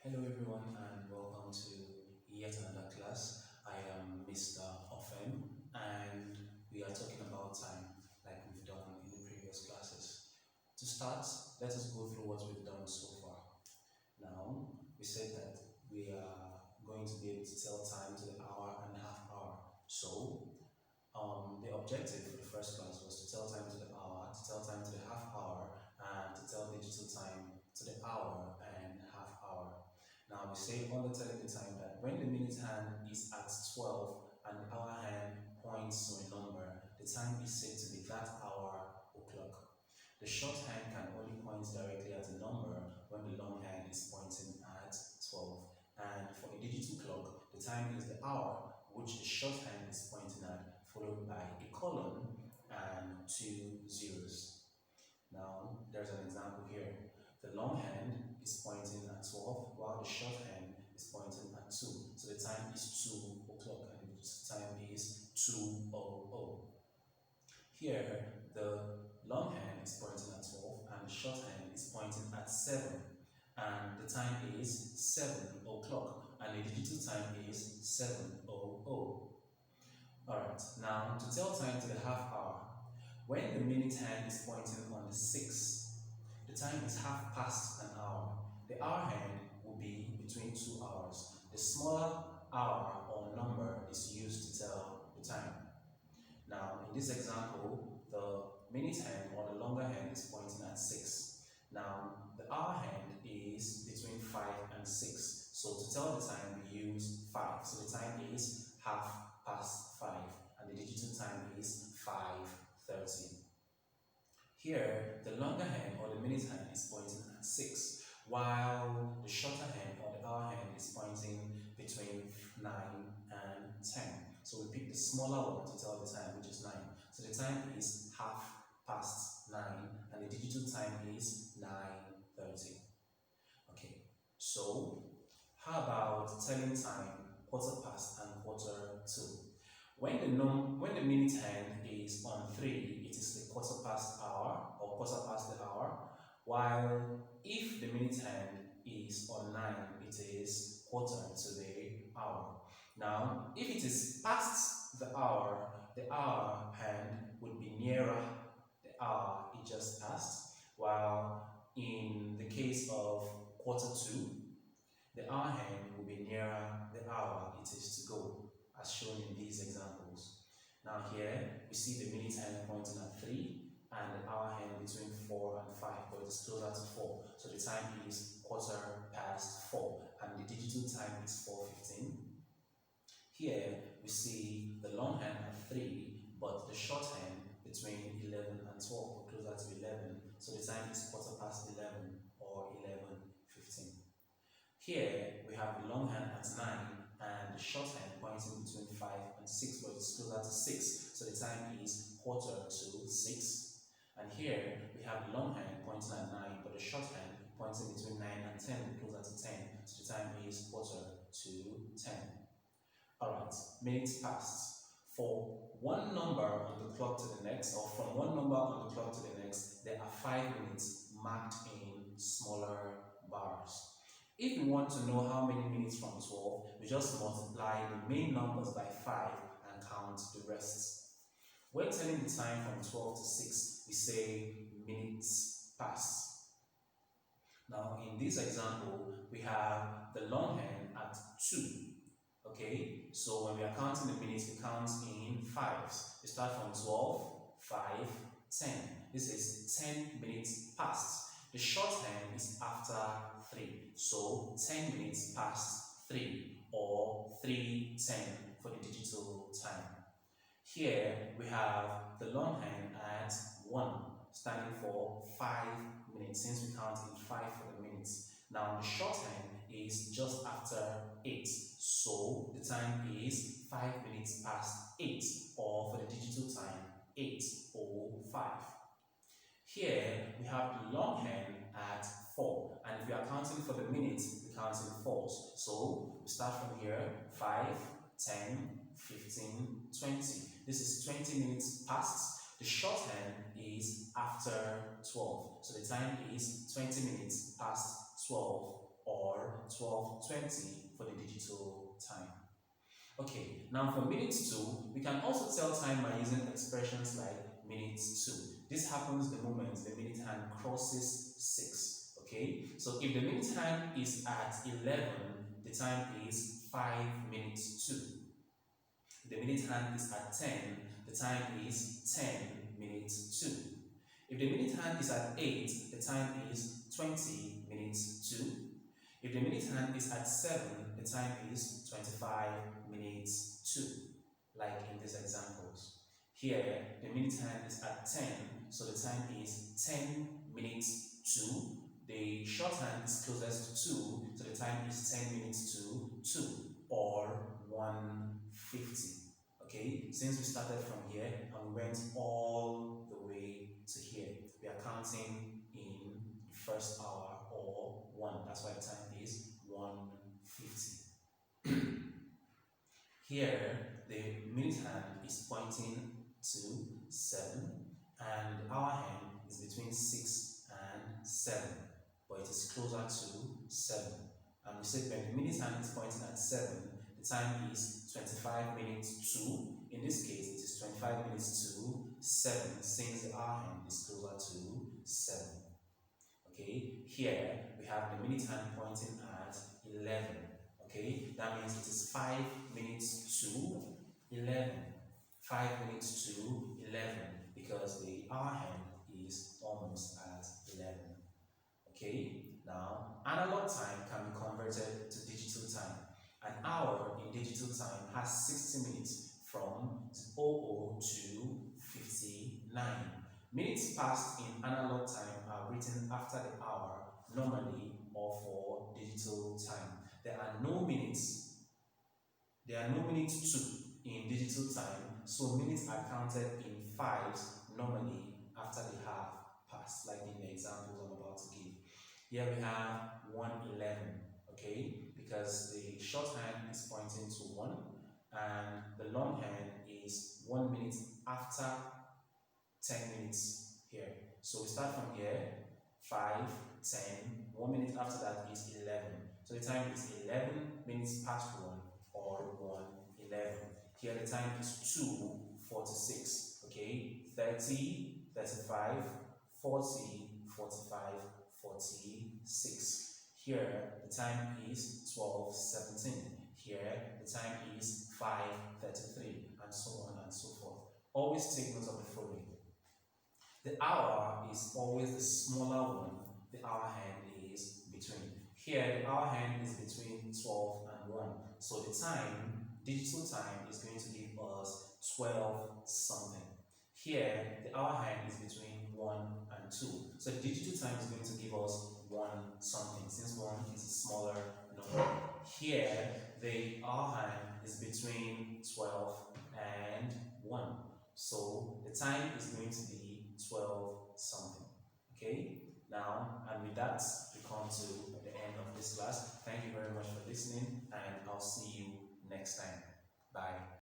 Hello everyone and welcome to yet another class. I am Mr. Ofem and we are talking about time like we've done in the previous classes. To start, let us go through what we've done so far. Now, we said that we are going to be able to tell time to the hour and half hour. So, the objective for the first class was to tell time to the hour, to tell time to the half hour, and to tell digital time to the hour and half hour. Now we say on the telling the time that when the minute hand is at 12 and the hour hand points to a number, the time is said to be that hour o'clock. The short hand can only point directly at a number when the long hand is pointing at 12. And for a digital clock, the time is the hour which the short hand is pointing at, followed by a colon and two zeros. Now, there's an example here. The long hand is pointing at 12, while the short hand is pointing at 2. So the time is 2 o'clock and the time is 2:00. Here, the long hand is pointing at 12 and the short hand is pointing at 7. And the time is 7 o'clock and the digital time is 7:00. Alright, now to tell time to the half hour, when the minute hand is pointing on the 6, the time is half past an hour. The hour hand will be between 2 hours. The smaller hour or number is used to tell the time. Now, in this example, the minute hand or the longer hand is pointing at 6. Now, the hour hand is between 5 and 6. So to tell the time, we use 5. So the time is half past 5 and the digital time is 5:30. Here, the longer hand or the minute hand is pointing at 6, while the shorter hand or the hour hand is pointing between 9 and 10. So we pick the smaller one to tell the time, which is 9. So the time is half past 9 and the digital time is 9:30. Okay, so how about telling time quarter past and quarter to? When the minute hand is on 3, it is the quarter past hour or quarter past the hour, while if the minute hand is on 9, it is quarter to the hour. Now, if it is past the hour hand would be nearer the hour it just passed, while in the case of quarter to, the hour hand will be nearer the hour it is to go, as shown in these examples. Now here, we see the minute hand pointing at 3 and the hour hand between 4 and 5, but it is closer to 4. So the time is quarter past 4 and the digital time is 4:15. Here, we see the long hand at 3, but the short hand between 11 and 12, or closer to 11. So the time is quarter past 11 or 11:15. Here, we have the long hand at 9 and the short hand pointing between 5 and 6, but it's closer to 6. So the time is quarter to 6. And here, we have the long hand pointing at 9, but the short hand pointing between 9 and 10, closer to 10. So the time is quarter to 10. Alright, minutes passed. For one number on the clock to the next, or from one number on the clock to the next, there are 5 minutes marked in smaller bars. If we want to know how many minutes from 12, we just multiply the main numbers by 5 and count the rest. When telling the time from 12 to 6, we say minutes past. Now, in this example, we have the long hand at 2. Okay, so when we are counting the minutes, we count in 5s. We start from 12, 5, 10. This is 10 minutes past. The short hand is after 3, so 10 minutes past 3 or 3:10 for the digital time. Here we have the long hand at 1, standing for 5 minutes, since we count in 5 for the minutes. Now the short hand is just after 8, so the time is 5 minutes past 8, or for the digital time, 8:05. Here we have the long hand at 4, and if we are counting for the minutes, we count in 4s. So we start from here: 5, 10, 15, 20. This is 20 minutes past. The short hand is after 12, so the time is 20 minutes past 12 or 12:20 for the digital time. Okay, now for minutes 2, we can also tell time by using expressions like minutes 2. This happens the moment the minute hand crosses 6. Okay, so if the minute hand is at 11, the time is 5 minutes 2. If the minute hand is at 10, the time is 10 minutes 2. If the minute hand is at 8, the time is 20 minutes 2. If the minute hand is at 7, the time is 25 minutes 2, like in these examples. Here, the minute hand is at 10, so the time is 10 minutes 2. The short hand is closest to 2, so the time is 10 minutes to 2, or 1:50. Okay, since we started from here and we went all the way to here, we are counting in the first hour or 1. That's why the time is 1:50. Here, the minute hand is pointing to 7, and the hour hand is between 6 and 7, but it is closer to 7. And we said when the minute hand is pointing at 7, the time is 25 minutes to. In this case, it is 25 minutes to 7, since the hour hand is closer to 7. Okay, here we have the minute hand pointing at 11. Okay, that means it is 5 minutes to 11. 5 minutes to 11, because the hour hand is almost at 11. Okay, now analog time can be converted to digital time. An hour in digital time has 60 minutes from 00 to 59. Minutes passed in analog time are written after the hour normally, or for digital time. There are no minutes two in digital time, so minutes are counted in fives normally after they have passed, like in the examples I'm about to give. Here we have 1:11, okay, because the short hand is pointing to 1 and the long hand is 1 minute after 10 minutes here. So we start from here, 5, 10, 1 minute after that is 11. So the time is 11 minutes past 1, or 1:11. Here the time is 2:46, okay, 30, 35, 40, 45, 46. Here the time is 12:17. Here the time is 5:33, and so on and so forth. Always take note of the following. The hour is always the smaller one. The hour hand is between. Here the hour hand is between 12 and 1. So the time, digital time, is going to give us 12 something. Here the hour hand is between 1 and 2. So the digital time is going to give us 1 something, since 1 is a smaller number. Here the hour hand is between 12 and 1. So the time is going to be 12 something. Okay? Now, and with that, we come to the end of this class. Thank you very much for listening, and I'll see you next time. Bye.